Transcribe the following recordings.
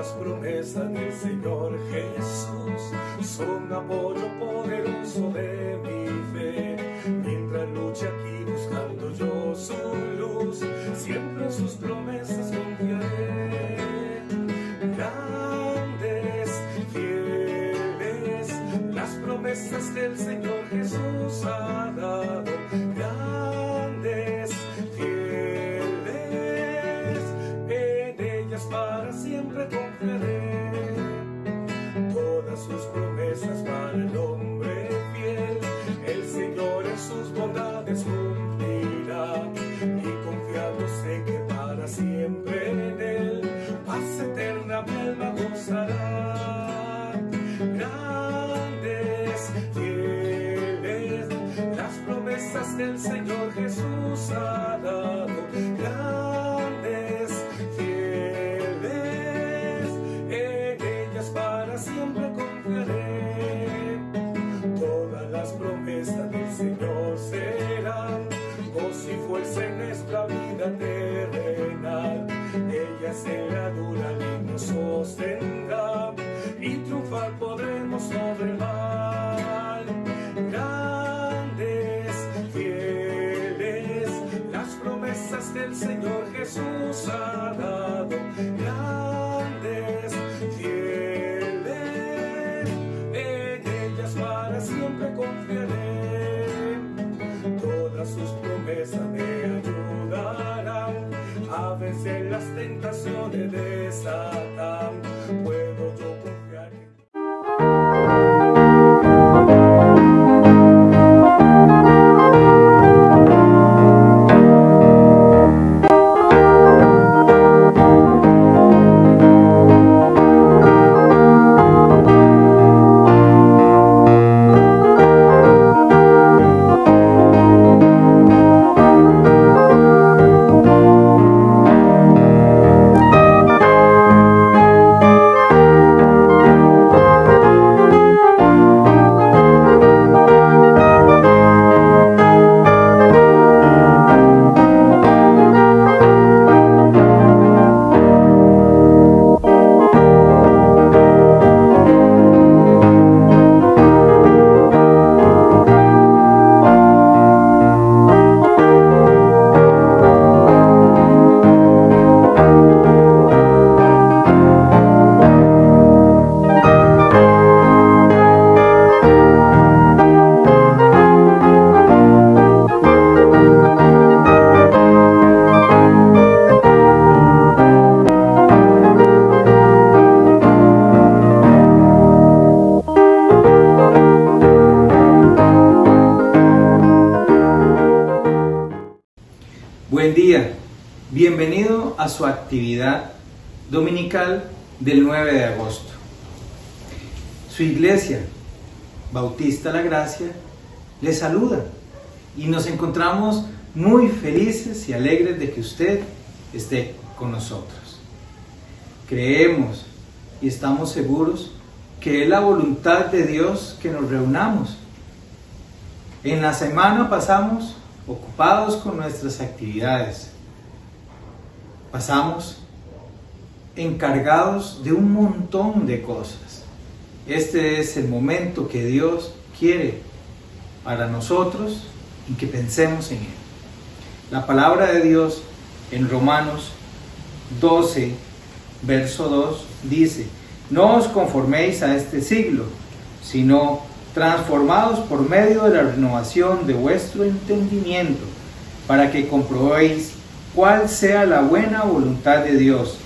las promesas del Señor Jesús son apoyo poderoso de mi fe. Mientras luche aquí buscando yo su luz, siempre en sus promesas confiaré. Grandes, fieles, las promesas que el Señor Jesús ha dado. Grandes, fieles, en ellas para siempre confiaré. Todas sus promesas para el hombre fiel, el Señor en sus bondades cumplirá. Y confiado sé que para siempre en Él, paz eterna mi alma gozará. Grandes, fieles, las promesas que el Señor Jesús ha dado. Grandes, fieles, en ellas para siempre confiaré. Todas las promesas del Señor serán gozo y fuerza en nuestra vida terrenal. Ellas en la dura ley nos sostendrán y triunfar podremos sobre el mal. Grandes, fieles, las promesas que el Señor Jesús ha dado. Grandes, fieles, en ellas para siempre confiaré. Todas sus promesas me ayudarán a vencer las tentaciones de Satán. Puedo yo confiar en Buen día, bienvenido a su actividad dominical del 9 de agosto. Su iglesia, Bautista La Gracia, le saluda y nos encontramos muy felices y alegres de que usted esté con nosotros. Creemos y estamos seguros que es la voluntad de Dios que nos reunamos. En la semana pasamos ocupados con nuestras actividades. Pasamos encargados de un montón de cosas. Este es el momento que Dios quiere para nosotros y que pensemos en Él. La palabra de Dios en Romanos 12, verso 2 dice: no os conforméis a este siglo, sino transformados por medio de la renovación de vuestro entendimiento, para que comprobéis cuál sea la buena voluntad de Dios,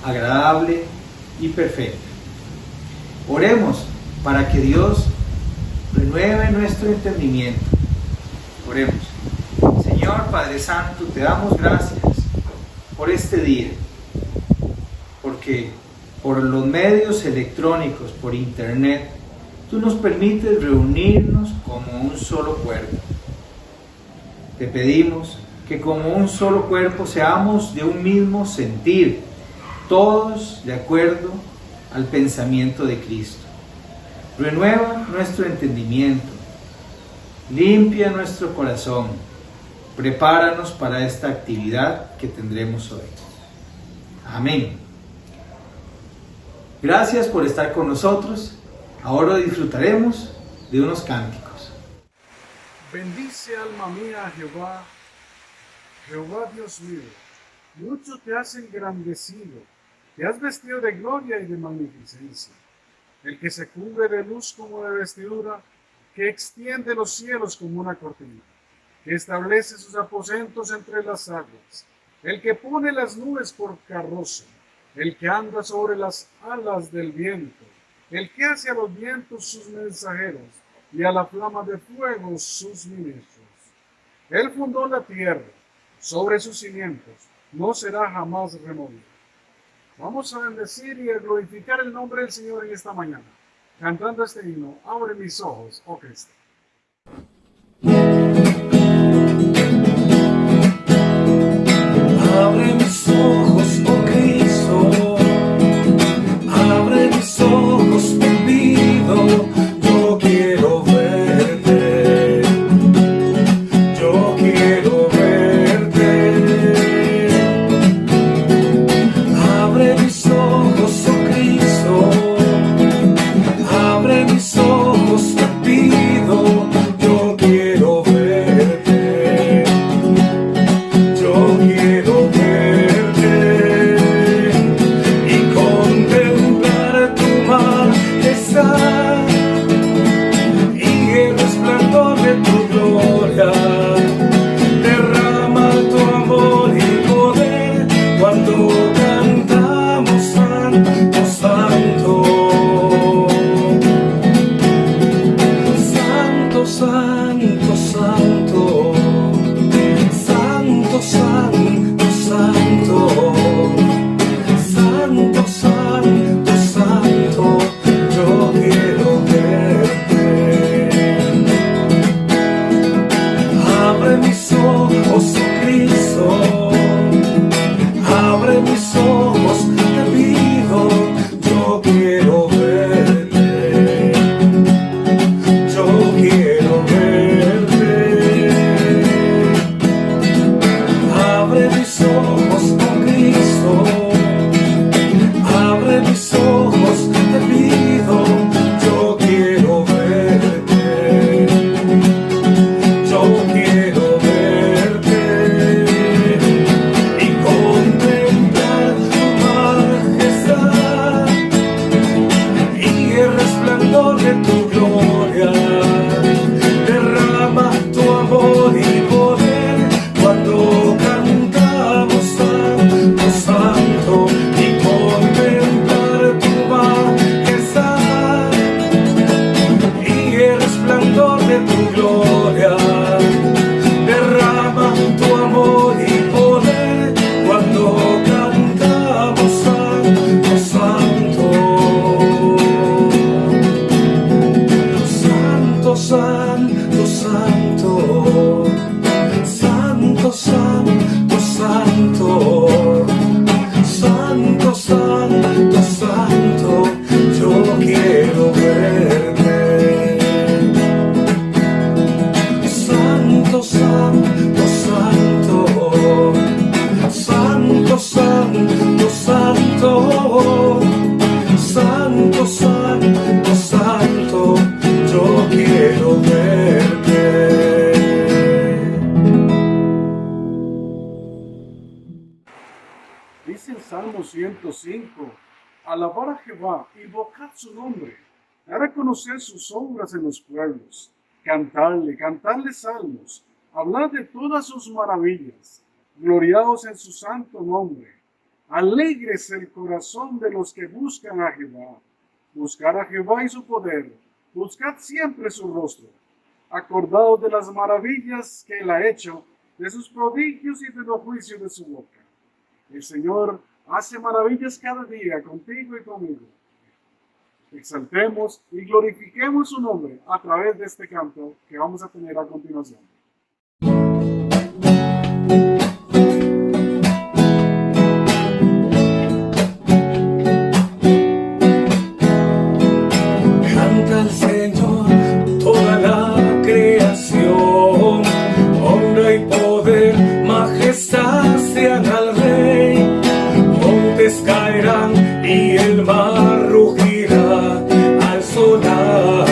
agradable y perfecta. Oremos para que Dios renueve nuestro entendimiento. Oremos. Señor Padre Santo, te damos gracias por este día, porque por los medios electrónicos, por internet, tú nos permites reunirnos como un solo cuerpo. Te pedimos que como un solo cuerpo seamos de un mismo sentir, todos de acuerdo al pensamiento de Cristo. Renueva nuestro entendimiento, limpia nuestro corazón, prepáranos para esta actividad que tendremos hoy. Amén. Gracias por estar con nosotros. Ahora disfrutaremos de unos cánticos. Bendice alma mía a Jehová, Jehová Dios mío, mucho te has engrandecido, te has vestido de gloria y de magnificencia. El que se cubre de luz como de vestidura, que extiende los cielos como una cortina, que establece sus aposentos entre las aguas, el que pone las nubes por carroza, el que anda sobre las alas del viento, el que hace a los vientos sus mensajeros y a la flama de fuego sus ministros. Él fundó la tierra, sobre sus cimientos, no será jamás removido. Vamos a bendecir y a glorificar el nombre del Señor en esta mañana, cantando este himno, Abre mis ojos, oh Cristo. Abre mis ojos, oh Cristo, abre mis ojos, te pido, yo quiero verte, yo quiero verte. Abre mis ojos, oh Cristo, abre mis ojos, te pido, yo quiero verte, yo quiero verte y contemplar tu majestad y el resplandor de tu gloria. Derrama tu amor y poder cuando cantamos santo, santo, santo, santo, santo. Santo, santo, santo, santo, santo, santo, yo quiero verte. Abre mis ojos, oh Cristo, abre mis ojos, te pido, yo quiero verte, yo quiero verte. Abre mis ojos, oh Cristo, abre mis ojos, te pido, yo quiero verte, yo quiero verte y contemplar tu majestad y el resplandor de tu gloria. Derrama tu amor y poder cuando cantamos santo, santo y contemplar tu majestad y el resplandor de tu gloria. Derrama tu amor y poder cuando cantamos santo, santo, santo, santo, santo. Santo, santo, santo, santo, santo, santo, yo quiero verte. Santo, santo, santo, santo, santo, santo, santo, santo, santo, yo quiero verte. Dice el Salmo 105, alabar a Jehová, invocad su nombre, dar a conocer sus obras en los pueblos, cantarle, cantarle salmos, hablar de todas sus maravillas, gloriaos en su santo nombre. Alegres el corazón de los que buscan a Jehová. Buscar a Jehová y su poder, buscad siempre su rostro. Acordaos de las maravillas que él ha hecho, de sus prodigios y de los juicios de su boca. El Señor hace maravillas cada día contigo y conmigo. Exaltemos y glorifiquemos su nombre a través de este canto que vamos a tener a continuación. Canta al Señor toda la creación, honra y poder, majestad sean al Rey. Montes caerán, y el mar rugirá al sonar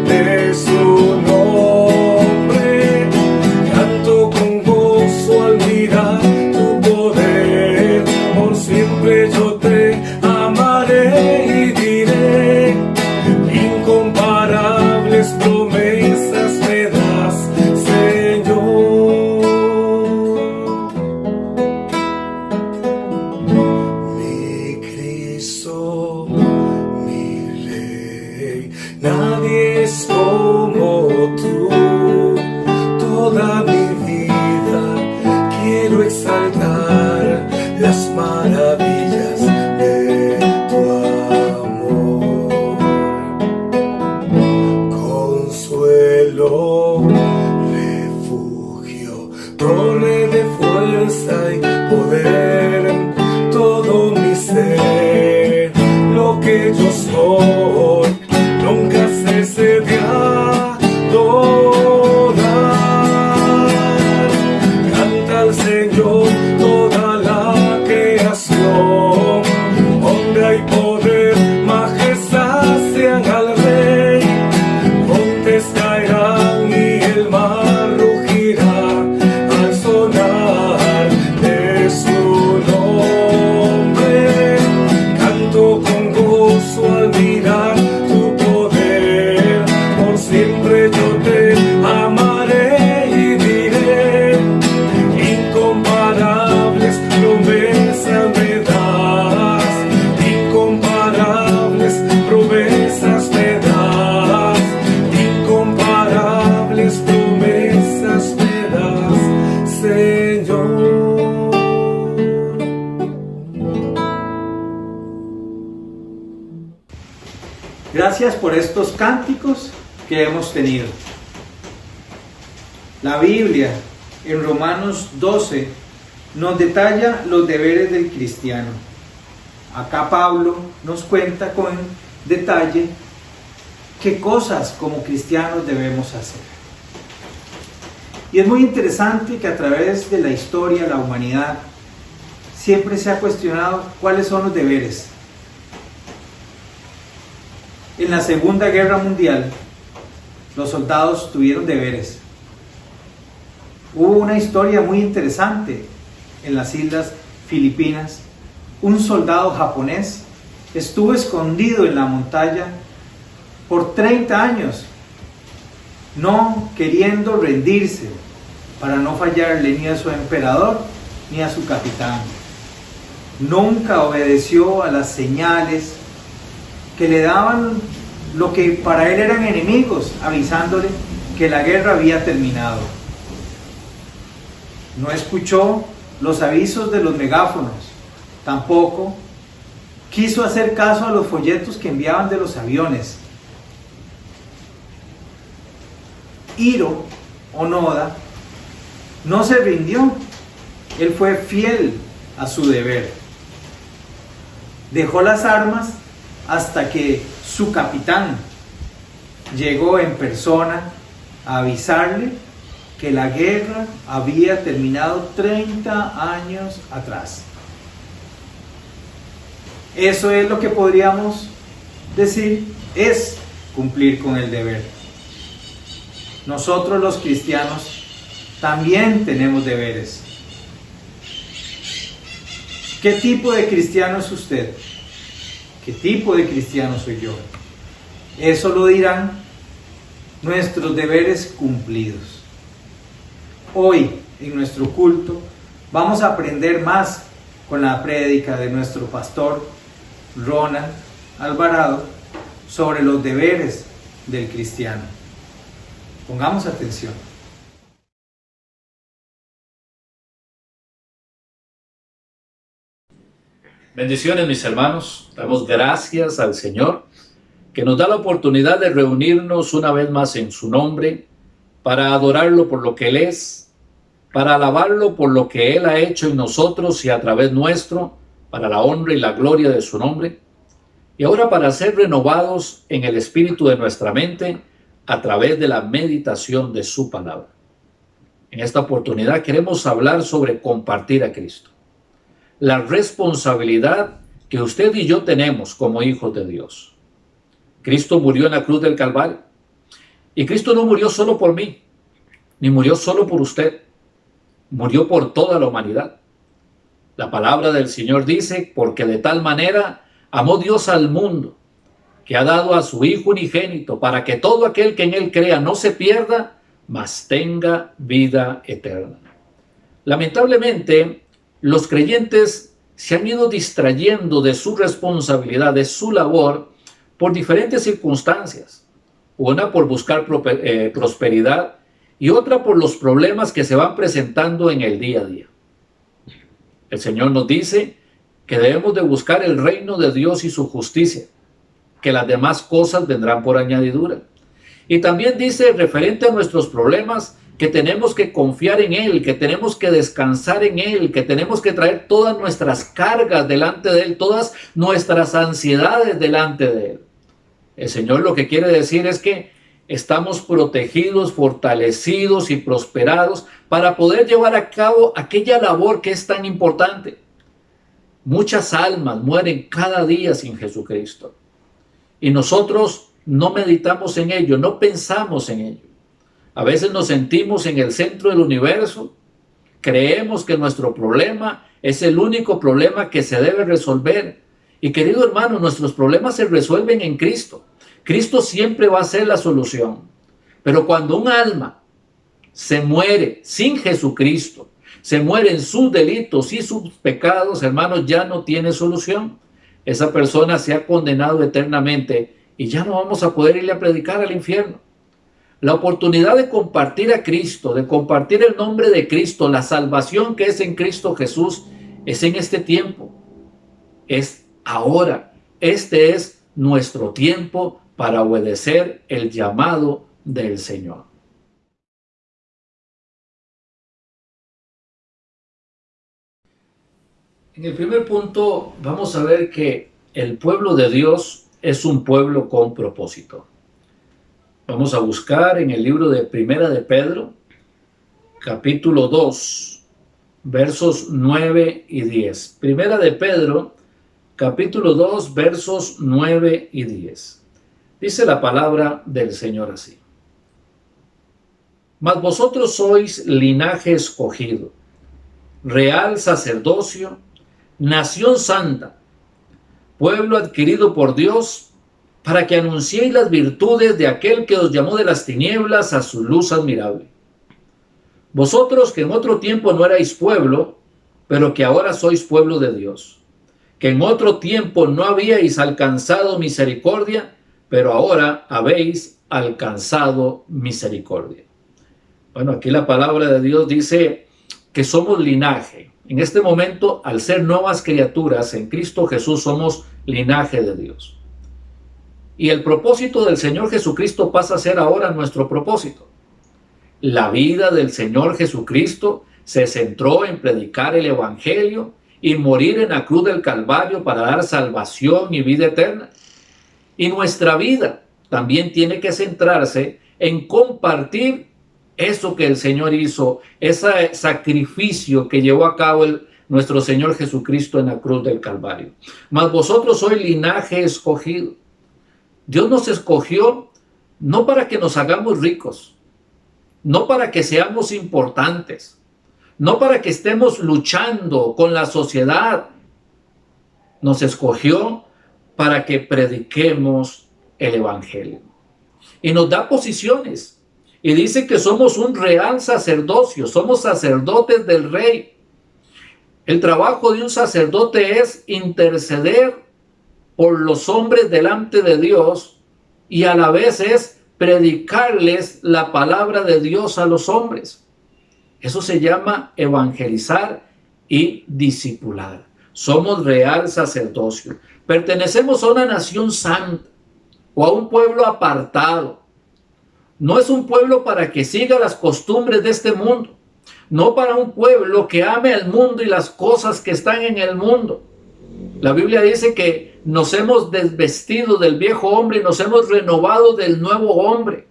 de su nombre. Canto con gozo al mirar tu poder, por siempre yo te amaré y diré, incomparables promesas me das, Señor. Mi Cristo, mi Rey, nadie es como tú. Toda mi vida quiero exaltar las maravillas de tu amor. Consuelo, refugio, torre de fuerza y poder, todo mi ser, lo que yo soy, nunca cese de adorar. Canta al Señor toda la creación, honra y poder, majestad sean al Rey. Montes caerán y el mar rugirá al sonar de su nombre. Canto con gozo al mirar tu poder, por siempre yo te amaré y diré, incomparables promesas me das, incomparables promesas me das, incomparables promesas me das, Señor. Gracias por estos cánticos que hemos tenido. La Biblia en Romanos 12 nos detalla los deberes del cristiano. Acá Pablo nos cuenta con detalle qué cosas como cristianos debemos hacer. Y es muy interesante que a través de la historia, la humanidad, siempre se ha cuestionado cuáles son los deberes. En la Segunda Guerra Mundial, los soldados tuvieron deberes. Hubo una historia muy interesante en las Islas Filipinas. Un soldado japonés estuvo escondido en la montaña por 30 años, no queriendo rendirse para no fallarle ni a su emperador ni a su capitán. Nunca obedeció a las señales que le daban lo que para él eran enemigos, avisándole que la guerra había terminado. No escuchó los avisos de los megáfonos, tampoco quiso hacer caso a los folletos que enviaban de los aviones. Hiro Onoda no se rindió, él fue fiel a su deber. Dejó las armas hasta que su capitán llegó en persona a avisarle que la guerra había terminado 30 años atrás. Eso es lo que podríamos decir es cumplir con el deber. Nosotros los cristianos también tenemos deberes. ¿Qué tipo de cristiano es usted? ¿Qué tipo de cristiano soy yo? Eso lo dirán nuestros deberes cumplidos. Hoy, en nuestro culto, vamos a aprender más con la prédica de nuestro pastor Ronald Alvarado sobre los deberes del cristiano. Pongamos atención. Bendiciones, mis hermanos. Damos gracias al Señor que nos da la oportunidad de reunirnos una vez más en su nombre para adorarlo por lo que Él es, para alabarlo por lo que Él ha hecho en nosotros y a través nuestro, para la honra y la gloria de su nombre, y ahora para ser renovados en el espíritu de nuestra mente a través de la meditación de su palabra. En esta oportunidad queremos hablar sobre compartir a Cristo, la responsabilidad que usted y yo tenemos como hijos de Dios. Cristo murió en la cruz del Calvario. Y Cristo no murió solo por mí, ni murió solo por usted. Murió por toda la humanidad. La palabra del Señor dice, porque de tal manera amó Dios al mundo, que ha dado a su Hijo unigénito, para que todo aquel que en Él crea no se pierda, mas tenga vida eterna. Lamentablemente, los creyentes se han ido distrayendo de su responsabilidad, de su labor, por diferentes circunstancias. Una por buscar prosperidad y otra por los problemas que se van presentando en el día a día. El Señor nos dice que debemos de buscar el reino de Dios y su justicia, que las demás cosas vendrán por añadidura. Y también dice, referente a nuestros problemas, que tenemos que confiar en Él, que tenemos que descansar en Él, que tenemos que traer todas nuestras cargas delante de Él, todas nuestras ansiedades delante de Él. El Señor lo que quiere decir es que estamos protegidos, fortalecidos y prosperados para poder llevar a cabo aquella labor que es tan importante. Muchas almas mueren cada día sin Jesucristo. Y nosotros no meditamos en ello, no pensamos en ello. A veces nos sentimos en el centro del universo, creemos que nuestro problema es el único problema que se debe resolver. Y querido hermano, nuestros problemas se resuelven en Cristo. Cristo siempre va a ser la solución. Pero cuando un alma se muere sin Jesucristo, se muere en sus delitos y sus pecados, hermanos, ya no tiene solución. Esa persona se ha condenado eternamente y ya no vamos a poder irle a predicar al infierno. La oportunidad de compartir a Cristo, de compartir el nombre de Cristo, la salvación que es en Cristo Jesús, es en este tiempo. Es ahora. Este es nuestro tiempo para obedecer el llamado del Señor. En el primer punto vamos a ver que el pueblo de Dios es un pueblo con propósito. Vamos a buscar en el libro de Primera de Pedro, capítulo 2, versos 9 y 10. Primera de Pedro, capítulo 2, versos 9 y 10. Dice la palabra del Señor así: Mas vosotros sois linaje escogido, real sacerdocio, nación santa, pueblo adquirido por Dios, para que anunciéis las virtudes de aquel que os llamó de las tinieblas a su luz admirable. Vosotros que en otro tiempo no erais pueblo, pero que ahora sois pueblo de Dios, que en otro tiempo no habíais alcanzado misericordia, pero ahora habéis alcanzado misericordia. Bueno, aquí la palabra de Dios dice que somos linaje. En este momento, al ser nuevas criaturas en Cristo Jesús, somos linaje de Dios. Y el propósito del Señor Jesucristo pasa a ser ahora nuestro propósito. La vida del Señor Jesucristo se centró en predicar el Evangelio y morir en la cruz del Calvario para dar salvación y vida eterna. Y nuestra vida también tiene que centrarse en compartir eso que el Señor hizo, ese sacrificio que llevó a cabo nuestro Señor Jesucristo en la cruz del Calvario. Mas vosotros sois linaje escogido. Dios nos escogió no para que nos hagamos ricos, no para que seamos importantes, no para que estemos luchando con la sociedad. Nos escogió para que prediquemos el Evangelio. Y nos da posiciones. Y dice que somos un real sacerdocio, somos sacerdotes del Rey. El trabajo de un sacerdote es interceder por los hombres delante de Dios y a la vez es predicarles la palabra de Dios a los hombres. Eso se llama evangelizar y discipular. Somos real sacerdocio. Pertenecemos a una nación santa o a un pueblo apartado. No es un pueblo para que siga las costumbres de este mundo. No para un pueblo que ame al mundo y las cosas que están en el mundo. La Biblia dice que nos hemos desvestido del viejo hombre y nos hemos renovado del nuevo hombre.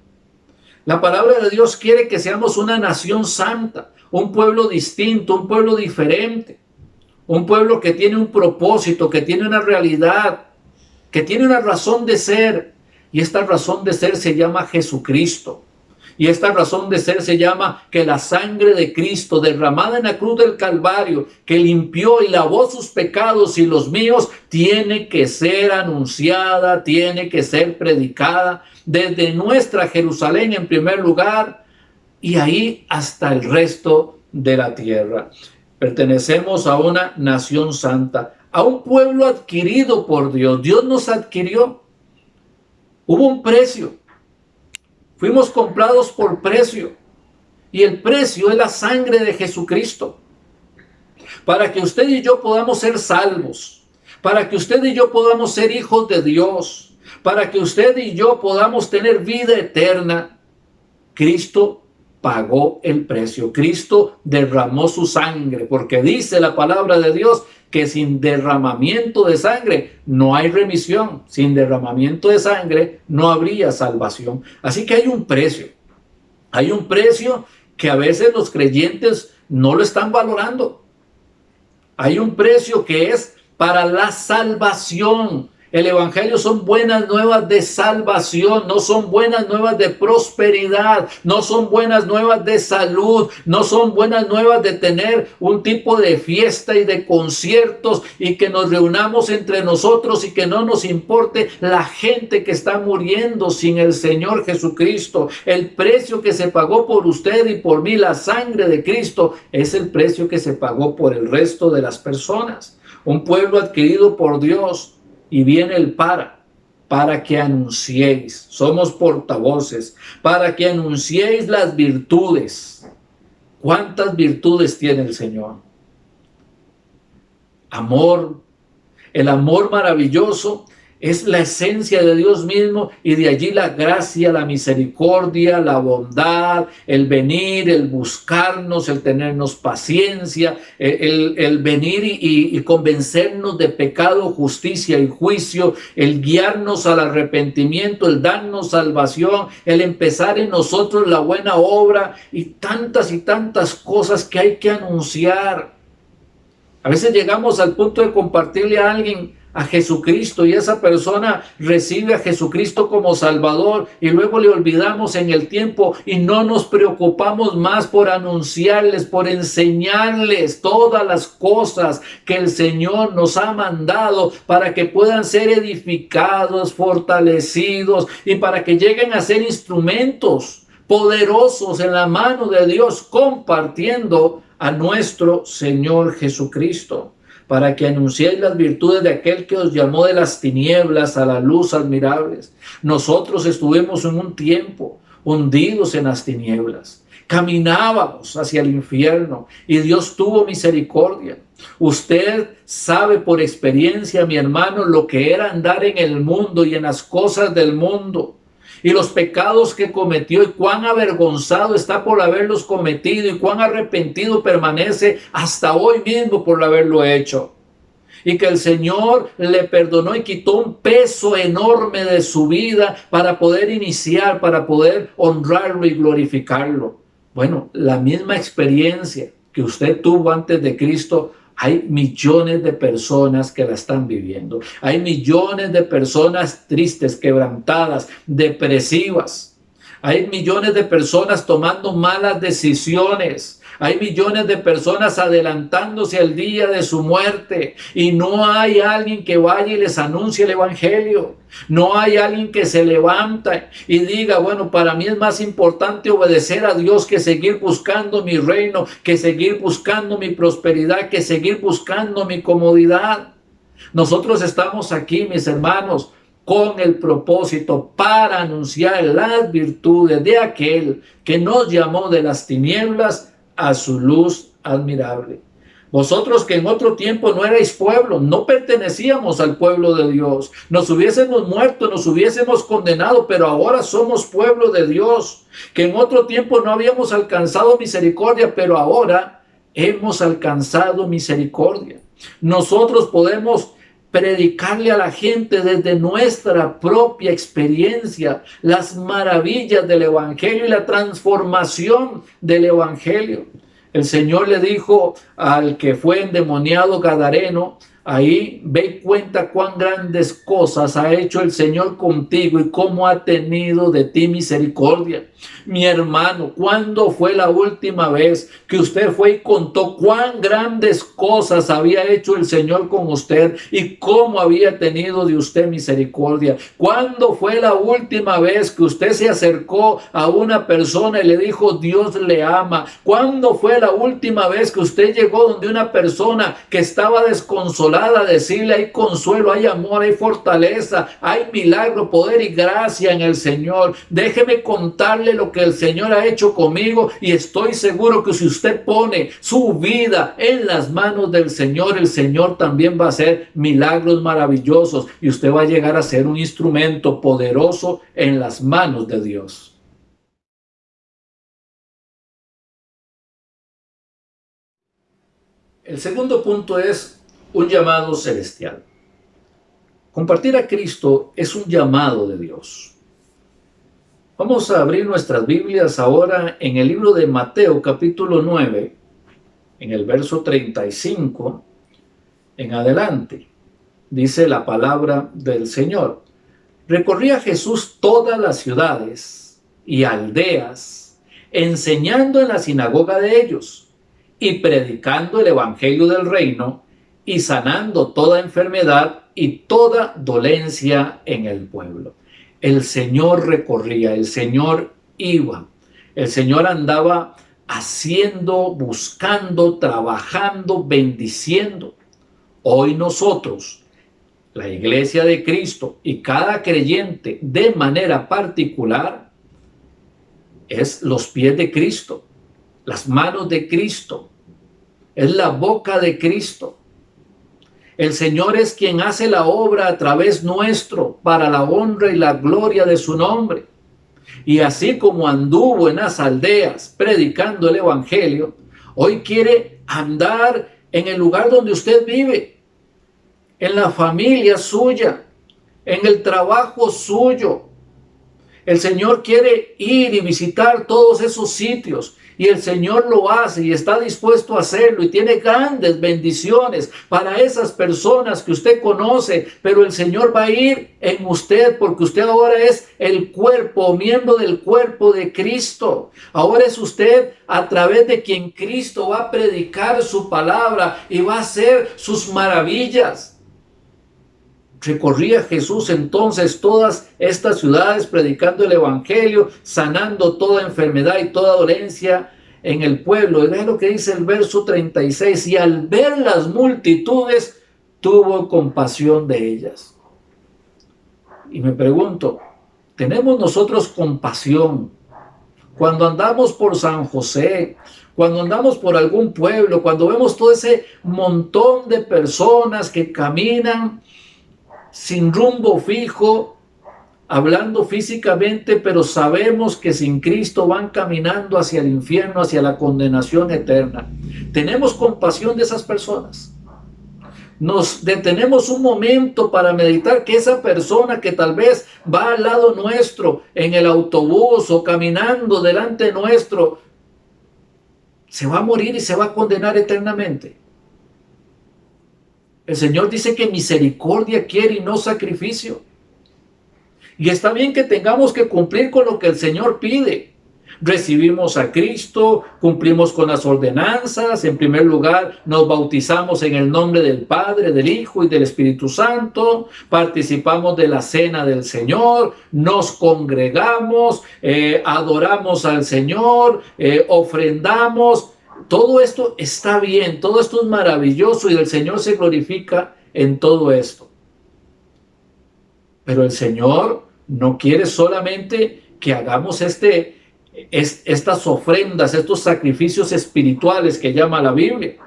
La palabra de Dios quiere que seamos una nación santa, un pueblo distinto, un pueblo diferente. Un pueblo que tiene un propósito, que tiene una realidad, que tiene una razón de ser. Y esta razón de ser se llama Jesucristo. Y esta razón de ser se llama que la sangre de Cristo derramada en la cruz del Calvario, que limpió y lavó sus pecados y los míos, tiene que ser anunciada, tiene que ser predicada desde nuestra Jerusalén en primer lugar y ahí hasta el resto de la tierra. Pertenecemos a una nación santa, a un pueblo adquirido por Dios. Dios nos adquirió. Hubo un precio. Fuimos comprados por precio. Y el precio es la sangre de Jesucristo. Para que usted y yo podamos ser salvos. Para que usted y yo podamos ser hijos de Dios. Para que usted y yo podamos tener vida eterna. Cristo pagó el precio. Cristo derramó su sangre. Porque dice la palabra de Dios que sin derramamiento de sangre no hay remisión. Sin derramamiento de sangre no habría salvación. Así que hay un precio. Hay un precio que a veces los creyentes no lo están valorando. Hay un precio que es para la salvación. El evangelio son buenas nuevas de salvación, no son buenas nuevas de prosperidad, no son buenas nuevas de salud, no son buenas nuevas de tener un tipo de fiesta y de conciertos y que nos reunamos entre nosotros y que no nos importe la gente que está muriendo sin el Señor Jesucristo. El precio que se pagó por usted y por mí, la sangre de Cristo, es el precio que se pagó por el resto de las personas. Un pueblo adquirido por Dios. Y viene el para que anunciéis, somos portavoces, para que anunciéis las virtudes. ¿Cuántas virtudes tiene el Señor? Amor, el amor maravilloso es la esencia de Dios mismo y de allí la gracia, la misericordia, la bondad, el venir, el buscarnos, el tenernos paciencia, el venir y convencernos de pecado, justicia y juicio, el guiarnos al arrepentimiento, el darnos salvación, el empezar en nosotros la buena obra y tantas cosas que hay que anunciar. A veces llegamos al punto de compartirle a alguien a Jesucristo y esa persona recibe a Jesucristo como Salvador y luego le olvidamos en el tiempo y no nos preocupamos más por anunciarles, por enseñarles todas las cosas que el Señor nos ha mandado para que puedan ser edificados, fortalecidos y para que lleguen a ser instrumentos poderosos en la mano de Dios compartiendo a nuestro Señor Jesucristo. Para que anunciéis las virtudes de aquel que os llamó de las tinieblas a la luz admirables. Nosotros estuvimos en un tiempo hundidos en las tinieblas. Caminábamos hacia el infierno y Dios tuvo misericordia. Usted sabe por experiencia, mi hermano, lo que era andar en el mundo y en las cosas del mundo. Y los pecados que cometió y cuán avergonzado está por haberlos cometido y cuán arrepentido permanece hasta hoy mismo por haberlo hecho. Y que el Señor le perdonó y quitó un peso enorme de su vida para poder iniciar, para poder honrarlo y glorificarlo. Bueno, la misma experiencia que usted tuvo antes de Cristo, hay millones de personas que la están viviendo. Hay millones de personas tristes, quebrantadas, depresivas. Hay millones de personas tomando malas decisiones. Hay millones de personas adelantándose al día de su muerte. Y no hay alguien que vaya y les anuncie el evangelio. No hay alguien que se levanta y diga, bueno, para mí es más importante obedecer a Dios que seguir buscando mi reino, que seguir buscando mi prosperidad, que seguir buscando mi comodidad. Nosotros estamos aquí, mis hermanos, con el propósito para anunciar las virtudes de aquel que nos llamó de las tinieblas a su luz admirable. Vosotros que en otro tiempo no erais pueblo, no pertenecíamos al pueblo de Dios, nos hubiésemos muerto, nos hubiésemos condenado, pero ahora somos pueblo de Dios, que en otro tiempo no habíamos alcanzado misericordia, pero ahora hemos alcanzado misericordia. Nosotros podemos predicarle a la gente desde nuestra propia experiencia las maravillas del evangelio y la transformación del evangelio. El Señor le dijo al que fue endemoniado gadareno, ahí ve y cuenta cuán grandes cosas ha hecho el Señor contigo y cómo ha tenido de ti misericordia. Mi hermano, ¿cuándo fue la última vez que usted fue y contó cuán grandes cosas había hecho el Señor con usted y cómo había tenido de usted misericordia? ¿Cuándo fue la última vez que usted se acercó a una persona y le dijo Dios le ama? ¿Cuándo fue la última vez que usted llegó donde una persona que estaba desconsolada a decirle hay consuelo, hay amor, hay fortaleza, hay milagro, poder y gracia en el Señor? Déjeme contarle lo que el Señor ha hecho conmigo y estoy seguro que si usted pone su vida en las manos del Señor, el Señor también va a hacer milagros maravillosos y usted va a llegar a ser un instrumento poderoso en las manos de Dios. El segundo punto es un llamado celestial. Compartir a Cristo es un llamado de Dios. Vamos a abrir nuestras Biblias ahora en el libro de Mateo capítulo 9, en el verso 35 en adelante. Dice la palabra del Señor. Recorría Jesús todas las ciudades y aldeas, enseñando en la sinagoga de ellos y predicando el evangelio del reino y sanando toda enfermedad y toda dolencia en el pueblo. El Señor recorría, el Señor iba, el Señor andaba haciendo, buscando, trabajando, bendiciendo. Hoy nosotros, la Iglesia de Cristo y cada creyente de manera particular, es los pies de Cristo, las manos de Cristo, es la boca de Cristo. El Señor es quien hace la obra a través nuestro para la honra y la gloria de su nombre. Y así como anduvo en las aldeas predicando el evangelio, hoy quiere andar en el lugar donde usted vive, en la familia suya, en el trabajo suyo. El Señor quiere ir y visitar todos esos sitios. Y el Señor lo hace y está dispuesto a hacerlo y tiene grandes bendiciones para esas personas que usted conoce, pero el Señor va a ir en usted porque usted ahora es el cuerpo, miembro del cuerpo de Cristo. Ahora es usted a través de quien Cristo va a predicar su palabra y va a hacer sus maravillas. Recorría Jesús entonces todas estas ciudades predicando el evangelio, sanando toda enfermedad y toda dolencia en el pueblo. Y vean lo que dice el verso 36. Y al ver las multitudes, tuvo compasión de ellas. Y me pregunto, ¿tenemos nosotros compasión cuando andamos por San José, cuando andamos por algún pueblo, cuando vemos todo ese montón de personas que caminan sin rumbo fijo, hablando físicamente, pero sabemos que sin Cristo van caminando hacia el infierno, hacia la condenación eterna? ¿Tenemos compasión de esas personas? Nos detenemos un momento para meditar que esa persona que tal vez va al lado nuestro, en el autobús o caminando delante nuestro, se va a morir y se va a condenar eternamente. El Señor dice que misericordia quiere y no sacrificio. Y está bien que tengamos que cumplir con lo que el Señor pide. Recibimos a Cristo, cumplimos con las ordenanzas. En primer lugar, nos bautizamos en el nombre del Padre, del Hijo y del Espíritu Santo. Participamos de la cena del Señor, nos congregamos, adoramos al Señor, ofrendamos. Todo esto está bien, todo esto es maravilloso y el Señor se glorifica en todo esto. Pero el Señor no quiere solamente que hagamos estas ofrendas, estos sacrificios espirituales que llama la Biblia.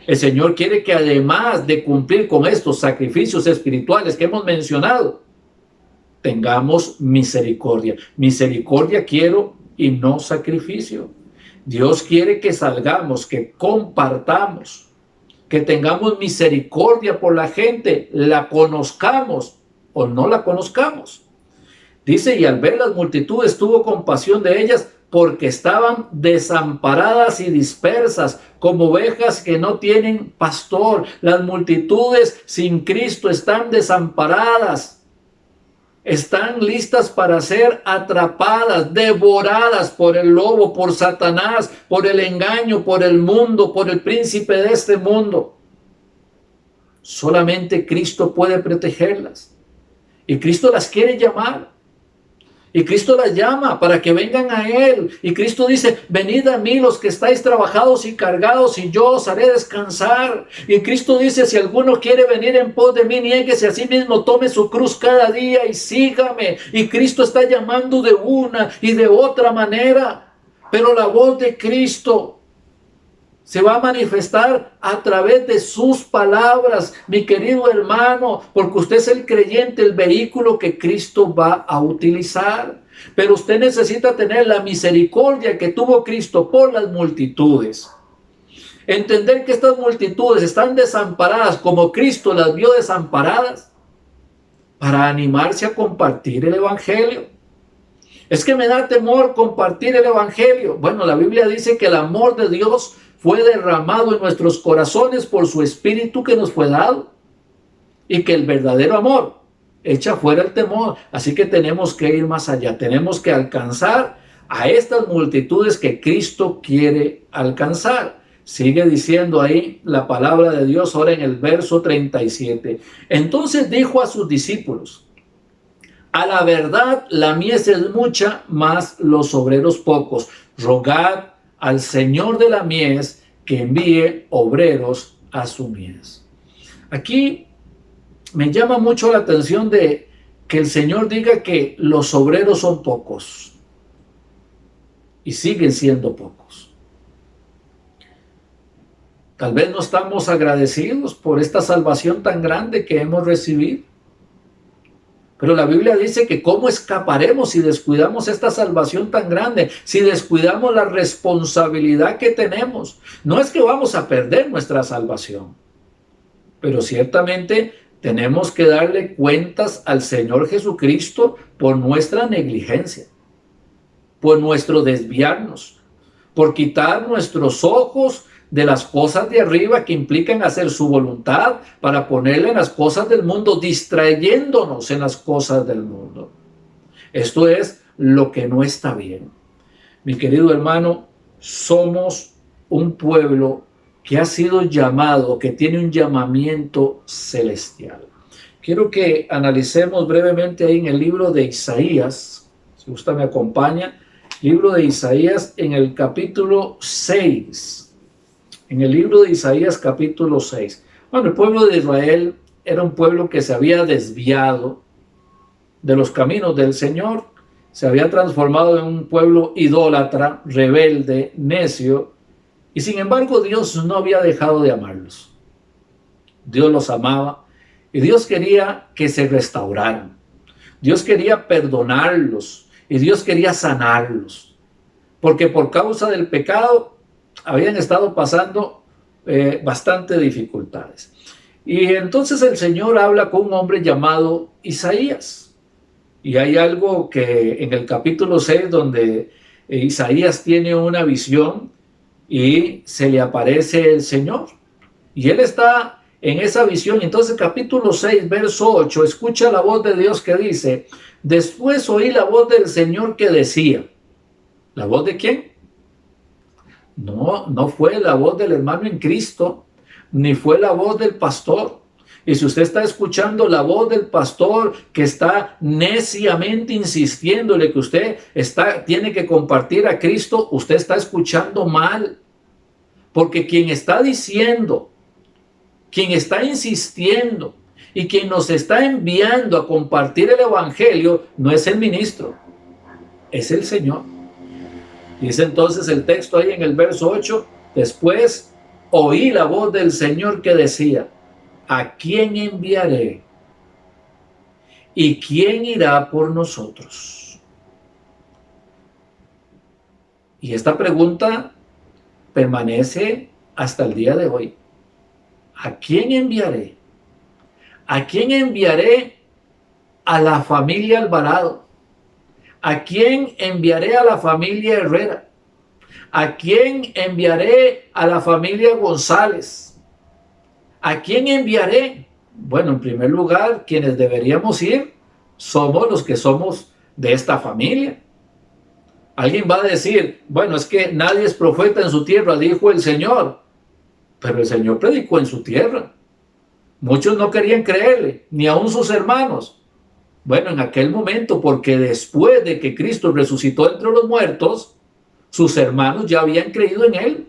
El Señor quiere que además de cumplir con estos sacrificios espirituales que hemos mencionado, tengamos misericordia. Misericordia quiero y no sacrificio. Dios quiere que salgamos, que compartamos, que tengamos misericordia por la gente, la conozcamos o no la conozcamos. Dice, y al ver las multitudes tuvo compasión de ellas porque estaban desamparadas y dispersas, como ovejas que no tienen pastor. Las multitudes sin Cristo están desamparadas, están listas para ser atrapadas, devoradas por el lobo, por Satanás, por el engaño, por el mundo, por el príncipe de este mundo. Solamente Cristo puede protegerlas. Y Cristo las quiere llamar. Y Cristo las llama para que vengan a Él. Y Cristo dice: venid a mí los que estáis trabajados y cargados, y yo os haré descansar. Y Cristo dice: si alguno quiere venir en pos de mí, niéguese a sí mismo, tome su cruz cada día y sígame. Y Cristo está llamando de una y de otra manera. Pero la voz de Cristo se va a manifestar a través de sus palabras, mi querido hermano, porque usted es el creyente, el vehículo que Cristo va a utilizar. Pero usted necesita tener la misericordia que tuvo Cristo por las multitudes. Entender que estas multitudes están desamparadas como Cristo las vio desamparadas, para animarse a compartir el evangelio. Es que me da temor compartir el evangelio. Bueno, la Biblia dice que el amor de Dios fue derramado en nuestros corazones por su Espíritu que nos fue dado, y que el verdadero amor echa fuera el temor. Así que tenemos que ir más allá, tenemos que alcanzar a estas multitudes que Cristo quiere alcanzar. Sigue diciendo ahí la palabra de Dios ahora en el verso 37. Entonces dijo a sus discípulos: a la verdad la mies es mucha, mas los obreros pocos. Rogad al Señor de la mies que envíe obreros a su mies. Aquí me llama mucho la atención de que el Señor diga que los obreros son pocos, y siguen siendo pocos. Tal vez no estamos agradecidos por esta salvación tan grande que hemos recibido. Pero la Biblia dice que cómo escaparemos si descuidamos esta salvación tan grande, si descuidamos la responsabilidad que tenemos. No es que vamos a perder nuestra salvación, pero ciertamente tenemos que darle cuentas al Señor Jesucristo por nuestra negligencia, por nuestro desviarnos, por quitar nuestros ojos de las cosas de arriba que implican hacer su voluntad, para ponerle en las cosas del mundo, distrayéndonos en las cosas del mundo. Esto es lo que no está bien. Mi querido hermano, somos un pueblo que ha sido llamado, que tiene un llamamiento celestial. Quiero que analicemos brevemente ahí en el libro de Isaías, si usted me acompaña, libro de Isaías en el capítulo 6. En el libro de Isaías capítulo 6. Bueno, el pueblo de Israel era un pueblo que se había desviado de los caminos del Señor, se había transformado en un pueblo idólatra, rebelde, necio, y sin embargo Dios no había dejado de amarlos. Dios los amaba y Dios quería que se restauraran. Dios quería perdonarlos y Dios quería sanarlos, porque por causa del pecado habían estado pasando bastante dificultades. Y entonces el Señor habla con un hombre llamado Isaías. Y hay algo que en el capítulo 6 donde Isaías tiene una visión y se le aparece el Señor. Y él está en esa visión. Entonces capítulo 6, verso 8, escucha la voz de Dios que dice: después oí la voz del Señor que decía. ¿La voz de quién? No fue la voz del hermano en Cristo, ni fue la voz del pastor. Y si usted está escuchando la voz del pastor que está neciamente insistiéndole que usted tiene que compartir a Cristo, usted está escuchando mal. Porque quien está diciendo, quien está insistiendo y quien nos está enviando a compartir el evangelio no es el ministro, es el Señor. Dice entonces el texto ahí en el verso 8, después oí la voz del Señor que decía: ¿a quién enviaré? ¿Y quién irá por nosotros? Y esta pregunta permanece hasta el día de hoy. ¿A quién enviaré? ¿A quién enviaré? A la familia Alvarado, ¿A quién enviaré a la familia Herrera? ¿A quién enviaré a la familia González? ¿A quién enviaré? Bueno, en primer lugar, quienes deberíamos ir somos los que somos de esta familia. Alguien va a decir, bueno, es que nadie es profeta en su tierra, dijo el Señor. Pero el Señor predicó en su tierra. Muchos no querían creerle, ni aun sus hermanos. Bueno, en aquel momento, porque después de que Cristo resucitó entre los muertos, sus hermanos ya habían creído en él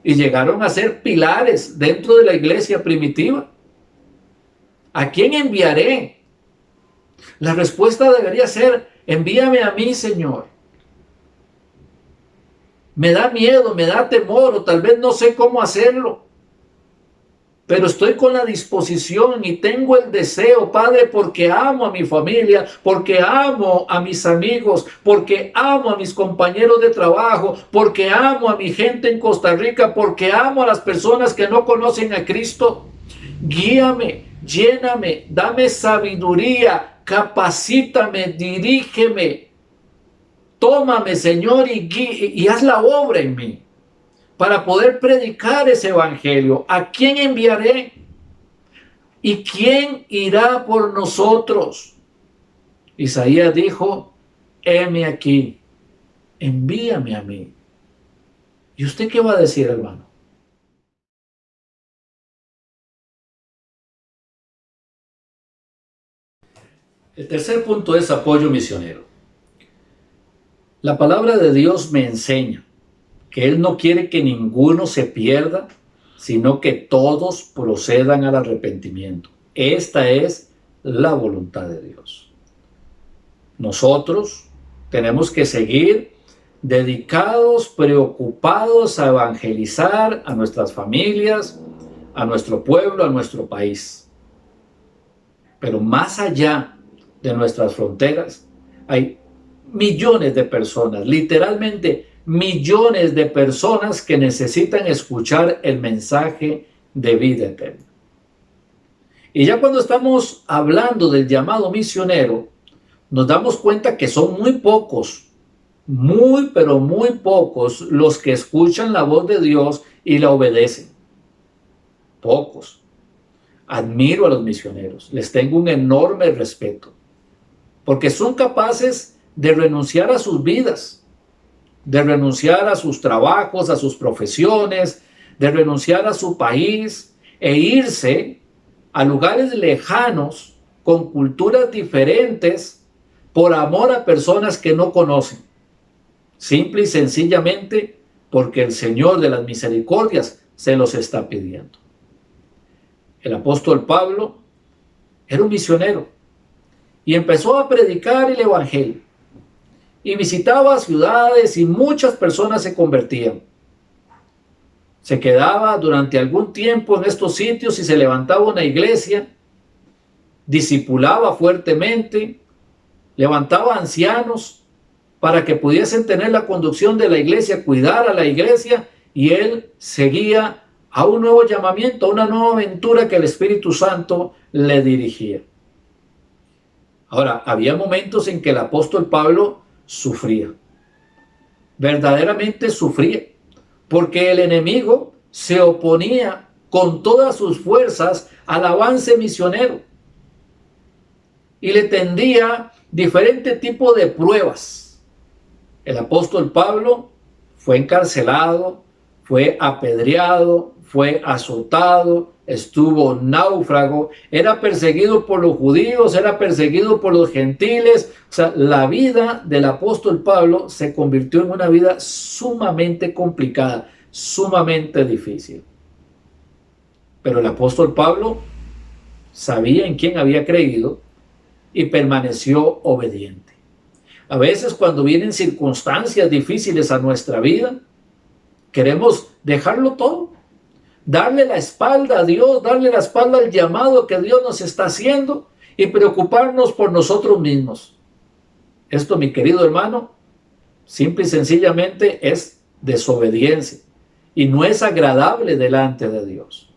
y llegaron a ser pilares dentro de la iglesia primitiva. ¿A quién enviaré? La respuesta debería ser, envíame a mí, Señor. Me da miedo, me da temor, o tal vez no sé cómo hacerlo. Pero estoy con la disposición y tengo el deseo, Padre, porque amo a mi familia, porque amo a mis amigos, porque amo a mis compañeros de trabajo, porque amo a mi gente en Costa Rica, porque amo a las personas que no conocen a Cristo. Guíame, lléname, dame sabiduría, capacítame, dirígeme. Tómame, Señor, y haz la obra en mí para poder predicar ese evangelio. ¿A quién enviaré? ¿Y quién irá por nosotros? Isaías dijo, heme aquí, envíame a mí. ¿Y usted qué va a decir, hermano? El tercer punto es apoyo misionero. La palabra de Dios me enseña que Él no quiere que ninguno se pierda, sino que todos procedan al arrepentimiento. Esta es la voluntad de Dios. Nosotros tenemos que seguir dedicados, preocupados a evangelizar a nuestras familias, a nuestro pueblo, a nuestro país. Pero más allá de nuestras fronteras, hay millones de personas, literalmente millones de personas que necesitan escuchar el mensaje de vida eterna. Y ya cuando estamos hablando del llamado misionero, nos damos cuenta que son muy pocos, pero muy pocos los que escuchan la voz de Dios y la obedecen. Pocos. Admiro a los misioneros, les tengo un enorme respeto, porque son capaces de renunciar a sus vidas, de renunciar a sus trabajos, a sus profesiones, de renunciar a su país e irse a lugares lejanos con culturas diferentes por amor a personas que no conocen, simple y sencillamente porque el Señor de las misericordias se los está pidiendo. El apóstol Pablo era un misionero y empezó a predicar el evangelio. Y visitaba ciudades y muchas personas se convertían. Se quedaba durante algún tiempo en estos sitios y se levantaba una iglesia, discipulaba fuertemente, levantaba ancianos para que pudiesen tener la conducción de la iglesia, cuidar a la iglesia, y él seguía a un nuevo llamamiento, a una nueva aventura que el Espíritu Santo le dirigía. Ahora, había momentos en que el apóstol Pablo sufría, verdaderamente sufría, porque el enemigo se oponía con todas sus fuerzas al avance misionero y le tendía diferente tipo de pruebas. El apóstol Pablo fue encarcelado, fue apedreado, fue azotado, estuvo náufrago, era perseguido por los judíos, era perseguido por los gentiles. O sea, la vida del apóstol Pablo se convirtió en una vida sumamente complicada, sumamente difícil. Pero el apóstol Pablo sabía en quién había creído y permaneció obediente. A veces cuando vienen circunstancias difíciles a nuestra vida, queremos dejarlo todo, darle la espalda a Dios, darle la espalda al llamado que Dios nos está haciendo y preocuparnos por nosotros mismos. Esto, mi querido hermano, simple y sencillamente es desobediencia y no es agradable delante de Dios.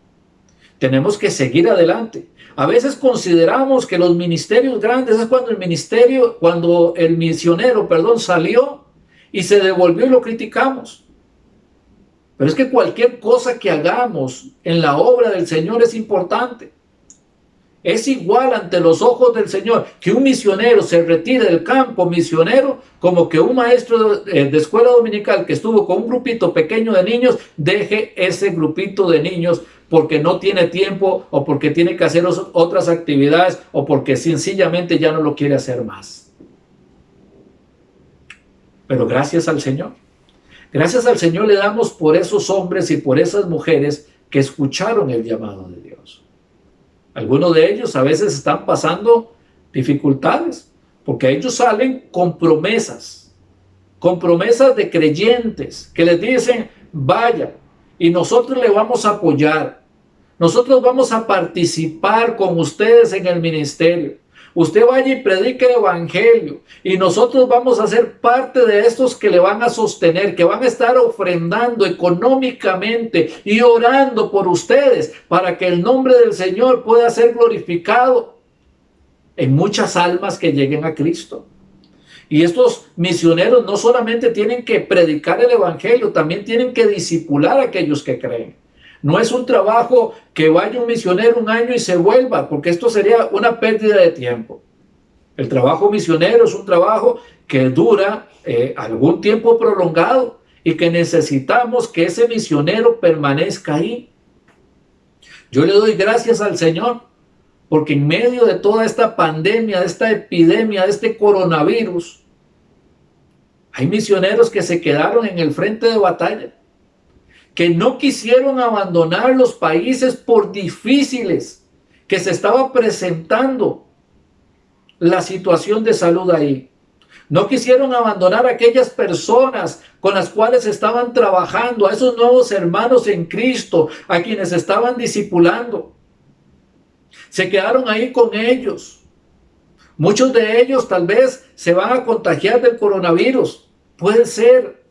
Tenemos que seguir adelante. A veces consideramos que los ministerios grandes es cuando el misionero, salió y se devolvió y lo criticamos. Pero es que cualquier cosa que hagamos en la obra del Señor es importante. Es igual ante los ojos del Señor que un misionero se retire del campo misionero como que un maestro de escuela dominical que estuvo con un grupito pequeño de niños deje ese grupito de niños porque no tiene tiempo o porque tiene que hacer otras actividades o porque sencillamente ya no lo quiere hacer más. Pero gracias al Señor. Gracias al Señor le damos por esos hombres y por esas mujeres que escucharon el llamado de Dios. Algunos de ellos a veces están pasando dificultades porque ellos salen con promesas de creyentes que les dicen, vaya, y nosotros le vamos a apoyar. Nosotros vamos a participar con ustedes en el ministerio. Usted vaya y predique el evangelio y nosotros vamos a ser parte de estos que le van a sostener, que van a estar ofrendando económicamente y orando por ustedes para que el nombre del Señor pueda ser glorificado en muchas almas que lleguen a Cristo. Y estos misioneros no solamente tienen que predicar el evangelio, también tienen que discipular a aquellos que creen. No es un trabajo que vaya un misionero un año y se vuelva, porque esto sería una pérdida de tiempo. El trabajo misionero es un trabajo que dura algún tiempo prolongado y que necesitamos que ese misionero permanezca ahí. Yo le doy gracias al Señor, porque en medio de toda esta pandemia, de esta epidemia, de este coronavirus, hay misioneros que se quedaron en el frente de batalla, que no quisieron abandonar los países por difíciles que se estaba presentando la situación de salud ahí. No quisieron abandonar a aquellas personas con las cuales estaban trabajando, a esos nuevos hermanos en Cristo, a quienes estaban discipulando. Se quedaron ahí con ellos. Muchos de ellos tal vez se van a contagiar del coronavirus. Puede ser.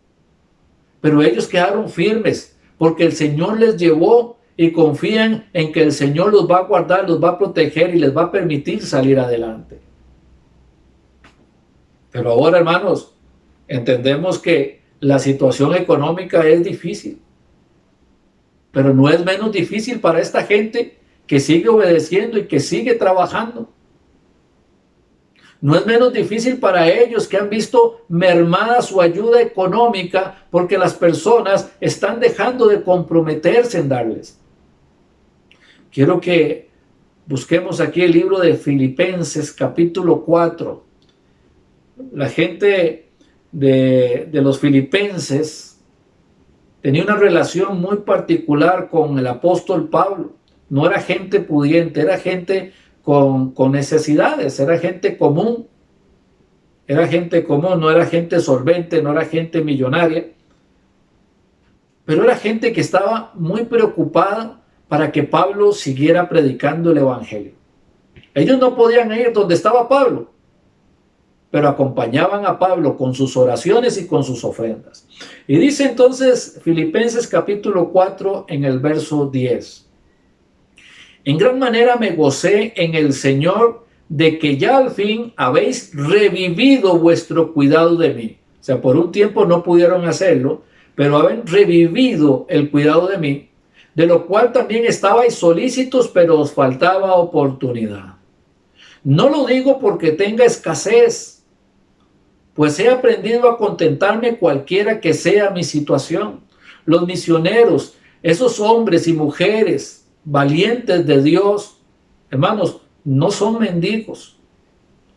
Pero ellos quedaron firmes porque el Señor les llevó y confían en que el Señor los va a guardar, los va a proteger y les va a permitir salir adelante. Pero ahora, hermanos, entendemos que la situación económica es difícil. Pero no es menos difícil para esta gente que sigue obedeciendo y que sigue trabajando. No es menos difícil para ellos que han visto mermada su ayuda económica porque las personas están dejando de comprometerse en darles. Quiero que busquemos aquí el libro de Filipenses capítulo 4. La gente de los filipenses tenía una relación muy particular con el apóstol Pablo. No era gente pudiente, era gente con necesidades, era gente común. Era gente común, no era gente solvente, no era gente millonaria. Pero era gente que estaba muy preocupada para que Pablo siguiera predicando el evangelio. Ellos no podían ir donde estaba Pablo, pero acompañaban a Pablo con sus oraciones y con sus ofrendas. Y dice entonces Filipenses capítulo 4 en el verso 10. En gran manera me gocé en el Señor de que ya al fin habéis revivido vuestro cuidado de mí. O sea, por un tiempo no pudieron hacerlo, pero habéis revivido el cuidado de mí, de lo cual también estabais solícitos, pero os faltaba oportunidad. No lo digo porque tenga escasez, pues he aprendido a contentarme cualquiera que sea mi situación. Los misioneros, esos hombres y mujeres valientes de Dios, hermanos, no son mendigos.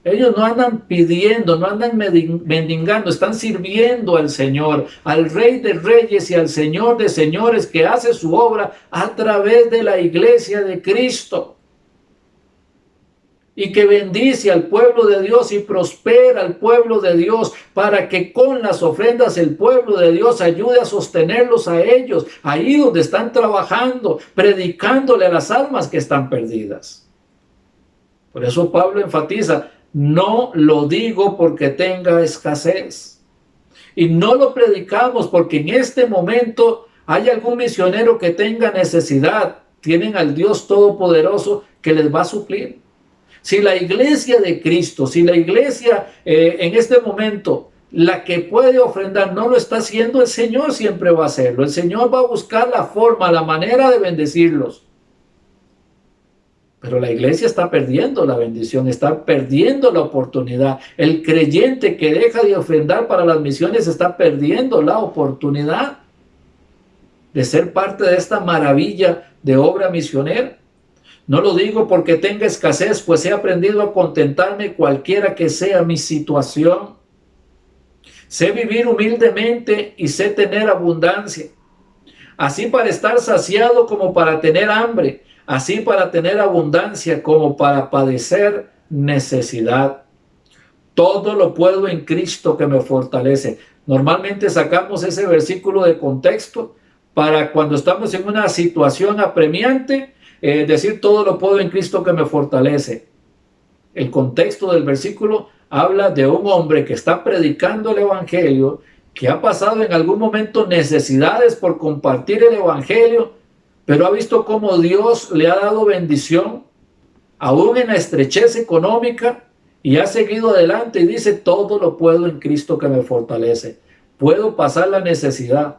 Ellos no andan pidiendo, no andan mendigando, están sirviendo al Señor, al Rey de Reyes y al Señor de Señores, que hace su obra a través de la iglesia de Cristo y que bendice al pueblo de Dios y prospera al pueblo de Dios para que con las ofrendas el pueblo de Dios ayude a sostenerlos a ellos, ahí donde están trabajando, predicándole a las almas que están perdidas. Por eso Pablo enfatiza, no lo digo porque tenga escasez. Y no lo predicamos porque en este momento hay algún misionero que tenga necesidad. tienen al Dios Todopoderoso que les va a suplir. Si la iglesia de Cristo, si la iglesia en este momento, la que puede ofrendar no lo está haciendo, el Señor siempre va a hacerlo. El Señor va a buscar la forma, la manera de bendecirlos. Pero la iglesia está perdiendo la bendición, está perdiendo la oportunidad. El creyente que deja de ofrendar para las misiones está perdiendo la oportunidad de ser parte de esta maravilla de obra misionera. No lo digo porque tenga escasez, pues he aprendido a contentarme cualquiera que sea mi situación. Sé vivir humildemente y sé tener abundancia. Así para estar saciado como para tener hambre. Así para tener abundancia como para padecer necesidad. Todo lo puedo en Cristo que me fortalece. Normalmente sacamos ese versículo de contexto para cuando estamos en una situación apremiante, decir todo lo puedo en Cristo que me fortalece. El contexto del versículo habla de un hombre que está predicando el evangelio, que ha pasado en algún momento necesidades por compartir el evangelio, pero ha visto cómo Dios le ha dado bendición, aún en la estrechez económica, y ha seguido adelante y dice, todo lo puedo en Cristo que me fortalece. Puedo pasar la necesidad.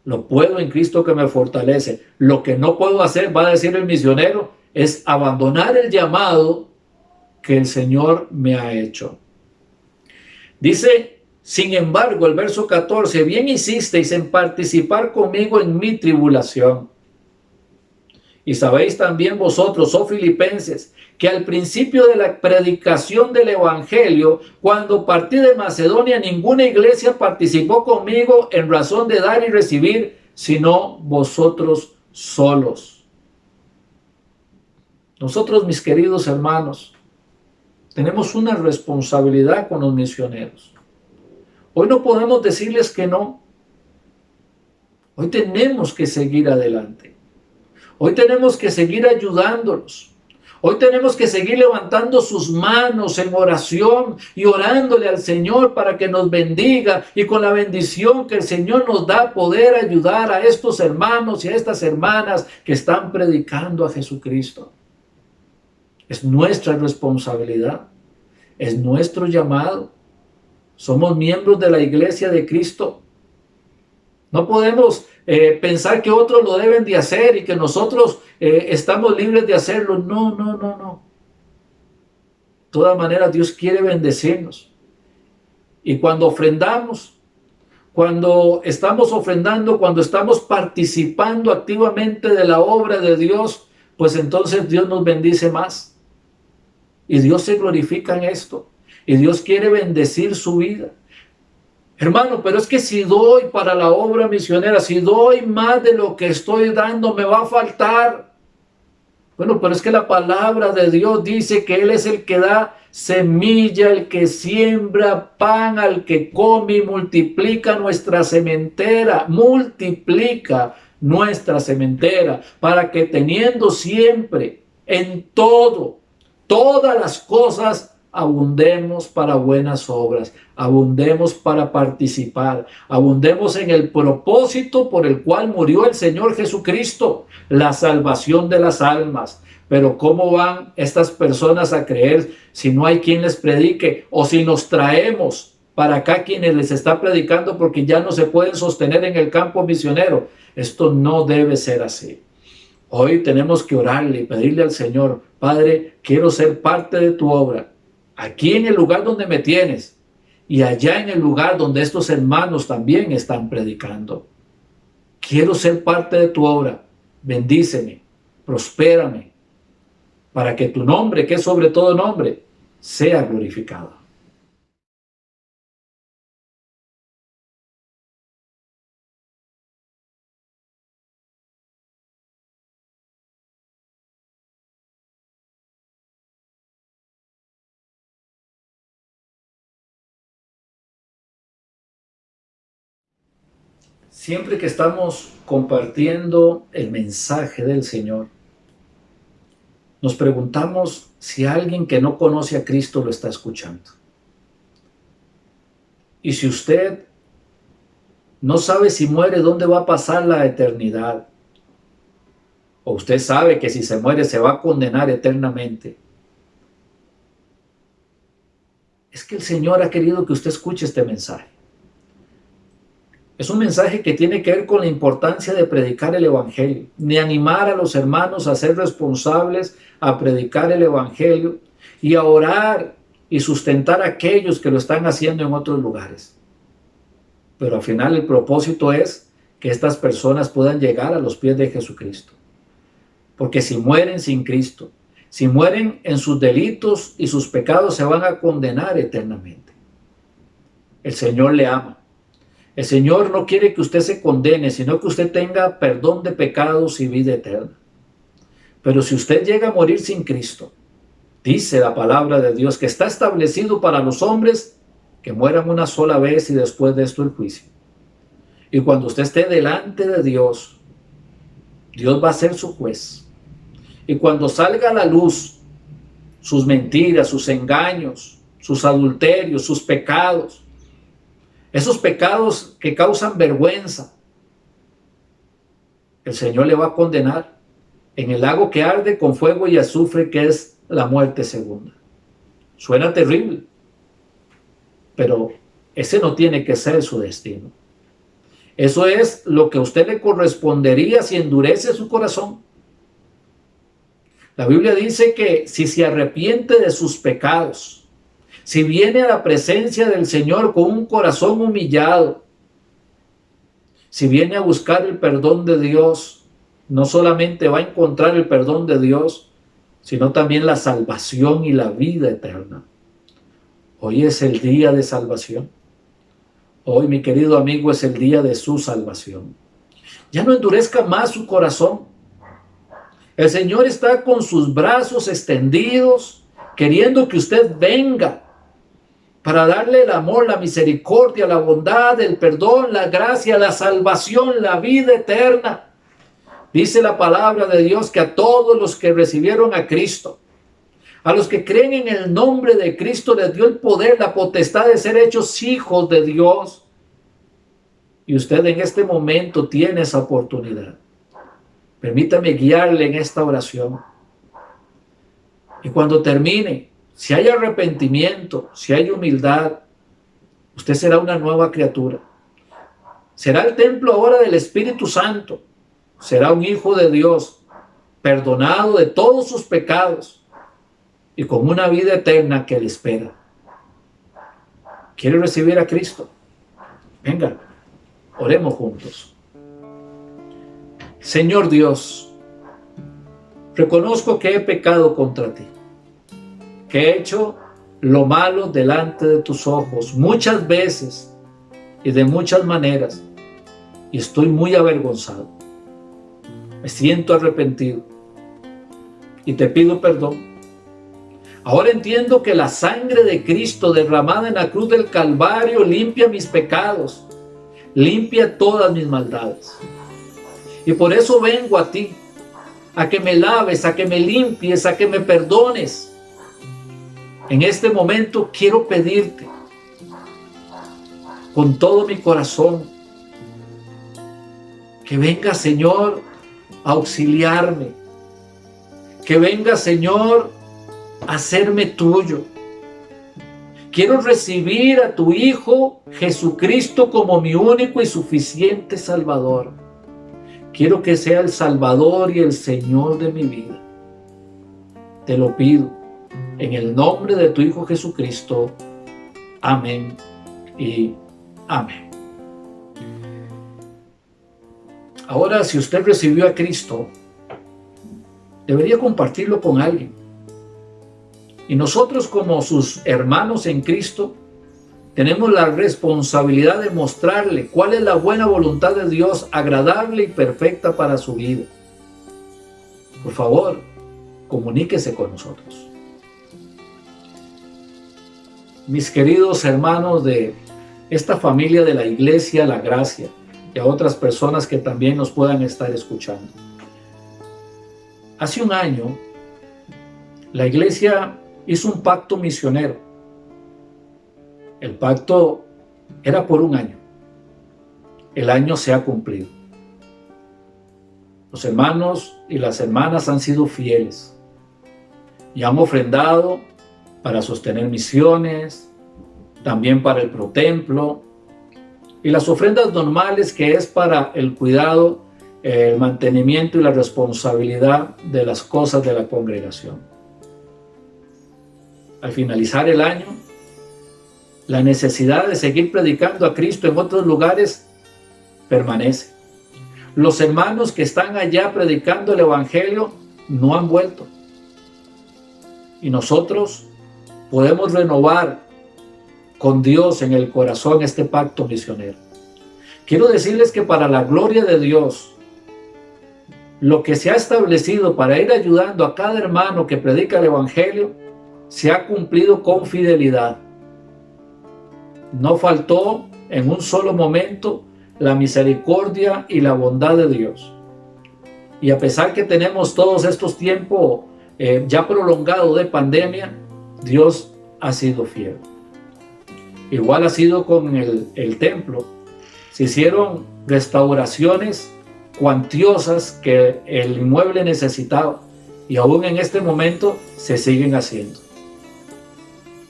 Lo puedo en Cristo que me fortalece. Lo que no puedo hacer, va a decir el misionero, es abandonar el llamado que el Señor me ha hecho. Dice, sin embargo, el verso 14, bien hicisteis en participar conmigo en mi tribulación. Y sabéis también vosotros, oh filipenses, que al principio de la predicación del evangelio, cuando partí de Macedonia, ninguna iglesia participó conmigo en razón de dar y recibir, sino vosotros solos. Nosotros, mis queridos hermanos, tenemos una responsabilidad con los misioneros. Hoy no podemos decirles que no. Hoy tenemos que seguir adelante. Hoy tenemos que seguir ayudándolos. Hoy tenemos que seguir levantando sus manos en oración y orándole al Señor para que nos bendiga, y con la bendición que el Señor nos da, poder ayudar a estos hermanos y a estas hermanas que están predicando a Jesucristo. Es nuestra responsabilidad, es nuestro llamado. Somos miembros de la iglesia de Cristo. No podemos pensar que otros lo deben de hacer y que nosotros estamos libres de hacerlo. No. De todas maneras, Dios quiere bendecirnos. Y cuando ofrendamos, cuando estamos ofrendando, cuando estamos participando activamente de la obra de Dios, pues entonces Dios nos bendice más. Y Dios se glorifica en esto. Y Dios quiere bendecir su vida. Hermano, pero es que si doy para la obra misionera, si doy más de lo que estoy dando, me va a faltar. Bueno, pero es que la palabra de Dios dice que Él es el que da semilla, el que siembra pan, al que come y multiplica nuestra sementera. Multiplica nuestra sementera para que teniendo siempre en todo, todas las cosas, abundemos para buenas obras, abundemos para participar, abundemos en el propósito por el cual murió el Señor Jesucristo, la salvación de las almas. Pero ¿cómo van estas personas a creer si no hay quien les predique, o si nos traemos para acá quienes les está predicando porque ya no se pueden sostener en el campo misionero? Esto no debe ser así. Hoy tenemos que orarle y pedirle al Señor: Padre, quiero ser parte de tu obra, aquí en el lugar donde me tienes, y allá en el lugar donde estos hermanos también están predicando. Quiero ser parte de tu obra. Bendíceme, prospérame, para que tu nombre, que es sobre todo nombre, sea glorificado. Siempre que estamos compartiendo el mensaje del Señor, nos preguntamos si alguien que no conoce a Cristo lo está escuchando. Y si usted no sabe si muere, dónde va a pasar la eternidad, o usted sabe que si se muere se va a condenar eternamente, es que el Señor ha querido que usted escuche este mensaje. Es un mensaje que tiene que ver con la importancia de predicar el Evangelio, de animar a los hermanos a ser responsables, a predicar el Evangelio y a orar y sustentar a aquellos que lo están haciendo en otros lugares. Pero al final el propósito es que estas personas puedan llegar a los pies de Jesucristo. Porque si mueren sin Cristo, si mueren en sus delitos y sus pecados, se van a condenar eternamente. El Señor le ama. El Señor no quiere que usted se condene, sino que usted tenga perdón de pecados y vida eterna. Pero si usted llega a morir sin Cristo, dice la palabra de Dios que está establecido para los hombres que mueran una sola vez y después de esto el juicio. Y cuando usted esté delante de Dios, Dios va a ser su juez. Y cuando salga a la luz sus mentiras, sus engaños, sus adulterios, sus pecados, esos pecados que causan vergüenza, el Señor le va a condenar en el lago que arde con fuego y azufre, que es la muerte segunda. Suena terrible, pero ese no tiene que ser su destino. Eso es lo que a usted le correspondería si endurece su corazón. La Biblia dice que si se arrepiente de sus pecados, si viene a la presencia del Señor con un corazón humillado, si viene a buscar el perdón de Dios, no solamente va a encontrar el perdón de Dios, sino también la salvación y la vida eterna. Hoy es el día de salvación. Hoy, mi querido amigo, es el día de su salvación. Ya no endurezca más su corazón. El Señor está con sus brazos extendidos, queriendo que usted venga para darle el amor, la misericordia, la bondad, el perdón, la gracia, la salvación, la vida eterna. Dice la palabra de Dios que a todos los que recibieron a Cristo, a los que creen en el nombre de Cristo, les dio el poder, la potestad de ser hechos hijos de Dios. Y usted en este momento tiene esa oportunidad. Permítame guiarle en esta oración. Y cuando termine, si hay arrepentimiento, si hay humildad, usted será una nueva criatura. Será el templo ahora del Espíritu Santo. Será un hijo de Dios, perdonado de todos sus pecados y con una vida eterna que le espera. ¿Quiere recibir a Cristo? Venga, oremos juntos. Señor Dios, reconozco que he pecado contra ti, que he hecho lo malo delante de tus ojos muchas veces y de muchas maneras, y estoy muy avergonzado. Me siento arrepentido y te pido perdón. Ahora entiendo que la sangre de Cristo derramada en la cruz del Calvario limpia mis pecados, limpia todas mis maldades. Y por eso vengo a ti, a que me laves, a que me limpies, a que me perdones. En este momento quiero pedirte con todo mi corazón que venga, Señor, a auxiliarme, que venga, Señor, a hacerme tuyo. Quiero recibir a tu Hijo Jesucristo como mi único y suficiente Salvador. Quiero que sea el Salvador y el Señor de mi vida. Te lo pido en el nombre de tu Hijo Jesucristo. Amén y amén. Ahora, si usted recibió a Cristo, debería compartirlo con alguien. Y nosotros, como sus hermanos en Cristo, tenemos la responsabilidad de mostrarle cuál es la buena voluntad de Dios, agradable y perfecta para su vida. Por favor, comuníquese con nosotros. Mis queridos hermanos de esta familia de la Iglesia La Gracia, y a otras personas que también nos puedan estar escuchando. Hace un año, la Iglesia hizo un pacto misionero. El pacto era por un año. El año se ha cumplido. Los hermanos y las hermanas han sido fieles y han ofrendado para sostener misiones, también para el protemplo, y las ofrendas normales, que es para el cuidado, el mantenimiento y la responsabilidad de las cosas de la congregación. Al finalizar el año, la necesidad de seguir predicando a Cristo en otros lugares permanece. Los hermanos que están allá predicando el Evangelio no han vuelto. Y nosotros podemos renovar con Dios en el corazón este pacto misionero. Quiero decirles que para la gloria de Dios, lo que se ha establecido para ir ayudando a cada hermano que predica el Evangelio se ha cumplido con fidelidad. No faltó en un solo momento la misericordia y la bondad de Dios. Y a pesar que tenemos todos estos tiempos ya prolongados de pandemia, Dios ha sido fiel. Igual ha sido con el templo. Se hicieron restauraciones cuantiosas que el inmueble necesitaba, y aún en este momento se siguen haciendo.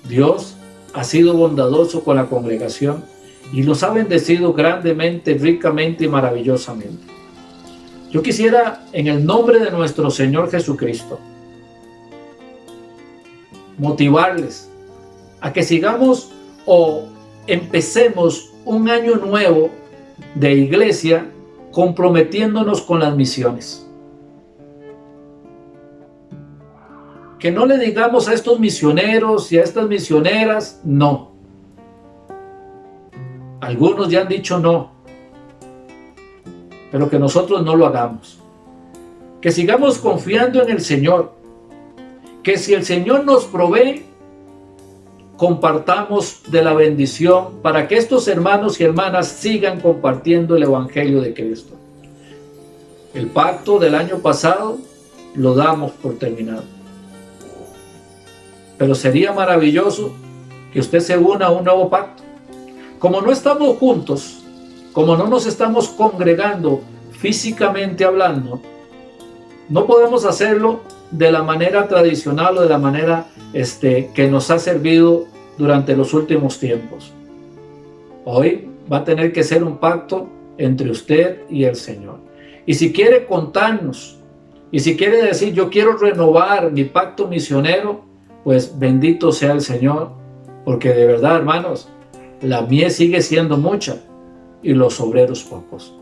Dios ha sido bondadoso con la congregación y los ha bendecido grandemente, ricamente y maravillosamente. Yo quisiera, en el nombre de nuestro Señor Jesucristo, motivarles a que sigamos o empecemos un año nuevo de iglesia comprometiéndonos con las misiones. Que no le digamos a estos misioneros y a estas misioneras no. Algunos ya han dicho no, pero que nosotros no lo hagamos. Que sigamos confiando en el Señor. Que si el Señor nos provee, compartamos de la bendición para que estos hermanos y hermanas sigan compartiendo el Evangelio de Cristo. El pacto del año pasado lo damos por terminado. Pero sería maravilloso que usted se una a un nuevo pacto. Como no estamos juntos, como no nos estamos congregando físicamente hablando, no podemos hacerlo de la manera tradicional o de la manera que nos ha servido durante los últimos tiempos. Hoy va a tener que ser un pacto entre usted y el Señor. Y si quiere contarnos, y si quiere decir yo quiero renovar mi pacto misionero, pues bendito sea el Señor, porque de verdad, hermanos, la mies sigue siendo mucha y los obreros pocos.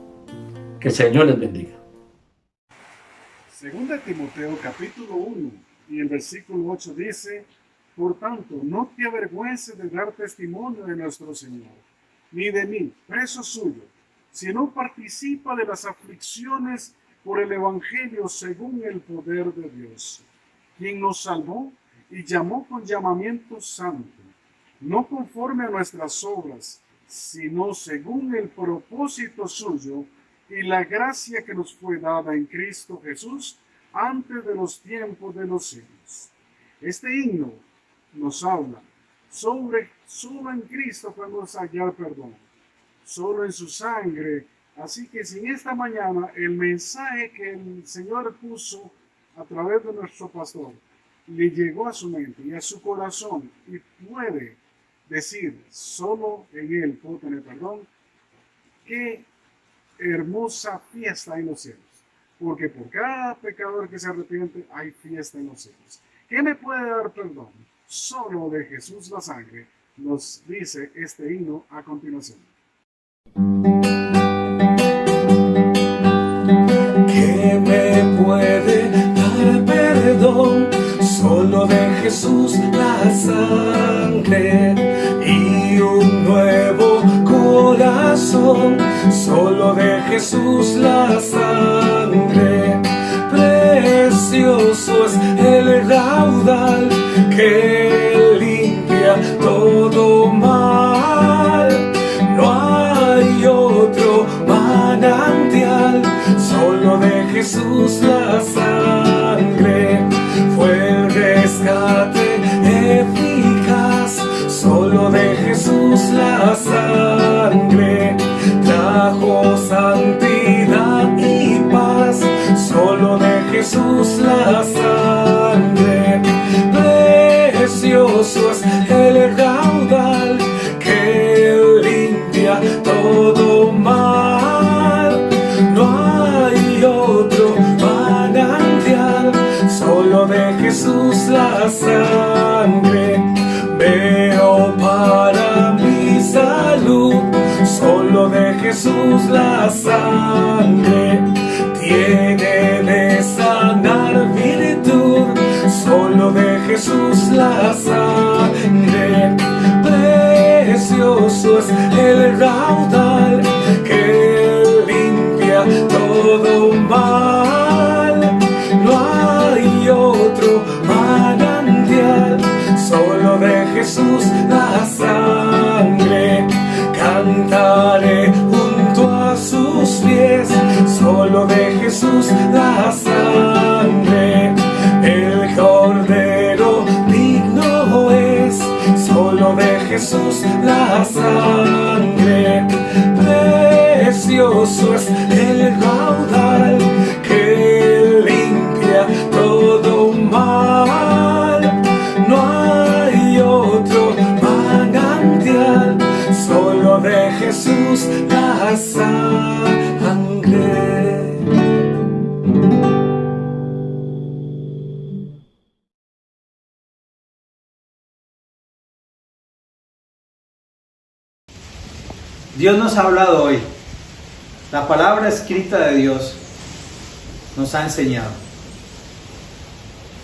Que el Señor les bendiga. Segunda Timoteo capítulo 1 y el versículo 8 dice: por tanto, no te avergüences de dar testimonio de nuestro Señor, ni de mí, preso suyo, sino participa de las aflicciones por el Evangelio según el poder de Dios, quien nos salvó y llamó con llamamiento santo, no conforme a nuestras obras, sino según el propósito suyo y la gracia que nos fue dada en Cristo Jesús antes de los tiempos de los siglos. Este himno nos habla sobre solo en Cristo podemos hallar perdón, solo en su sangre. Así que si en esta mañana el mensaje que el Señor puso a través de nuestro pastor le llegó a su mente y a su corazón y puede decir solo en Él puedo tener perdón, qué hermosa fiesta en los cielos, porque por cada pecador que se arrepiente hay fiesta en los cielos. ¿Qué me puede dar perdón? Solo de Jesús la sangre, nos dice este himno a continuación. ¿Qué me puede dar perdón? Solo de Jesús la sangre y un nuevo corazón. Solo de Jesús la sangre. Precioso es el raudal que limpia todo mal. No hay otro manantial. Solo de Jesús la sangre fue el rescate eficaz. Solo de Jesús la sangre trajo santidad y paz. Jesús la sangre tiene de sanar virtud, solo de Jesús la sangre. Precioso es el raudal que limpia todo mal. No hay otro manantial, solo de Jesús la sangre. Cantaré junto a sus pies, solo de Jesús la sangre. El Cordero digno es, solo de Jesús la sangre. Precioso es el raudal que limpia todo mal. No hay otro manantial, solo de Jesús la sangre. Dios nos ha hablado hoy. La palabra escrita de Dios nos ha enseñado.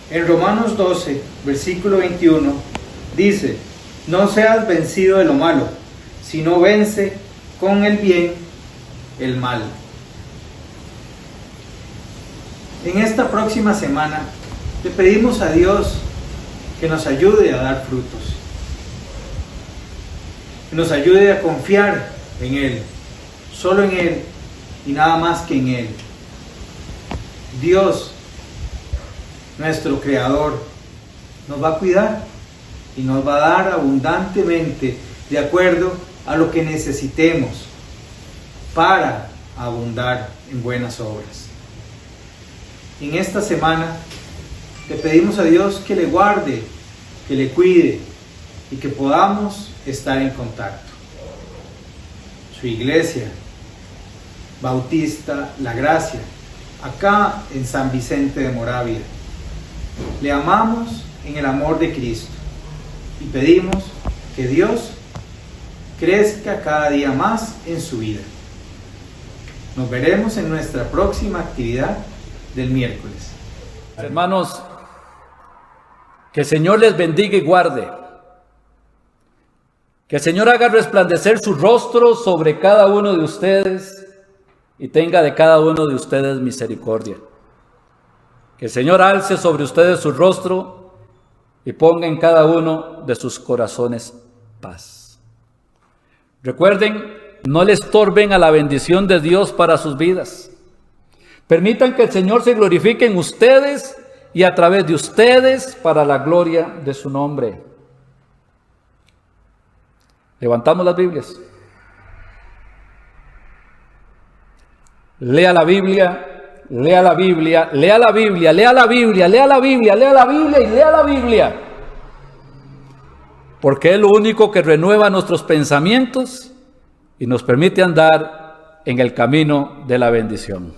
En Romanos 12, versículo 21, dice: no seas vencido de lo malo, sino vence con el bien el mal. En esta próxima semana le pedimos a Dios que nos ayude a dar frutos, que nos ayude a confiar en Él, solo en Él y nada más que en Él. Dios, nuestro Creador, nos va a cuidar y nos va a dar abundantemente de acuerdo a lo que necesitemos para abundar en buenas obras. En esta semana le pedimos a Dios que le guarde, que le cuide y que podamos estar en contacto. Su iglesia Bautista La Gracia, acá en San Vicente de Moravia, le amamos en el amor de Cristo y pedimos que Dios crezca cada día más en su vida. Nos veremos en nuestra próxima actividad del miércoles. Hermanos, que el Señor les bendiga y guarde. Que el Señor haga resplandecer su rostro sobre cada uno de ustedes y tenga de cada uno de ustedes misericordia. Que el Señor alce sobre ustedes su rostro y ponga en cada uno de sus corazones paz. Recuerden, no le estorben a la bendición de Dios para sus vidas. Permitan que el Señor se glorifique en ustedes y a través de ustedes para la gloria de su nombre. Levantamos las Biblias. Lea la Biblia, lea la Biblia, lea la Biblia, lea la Biblia, lea la Biblia, lea la Biblia y lea la Biblia. Porque es lo único que renueva nuestros pensamientos y nos permite andar en el camino de la bendición.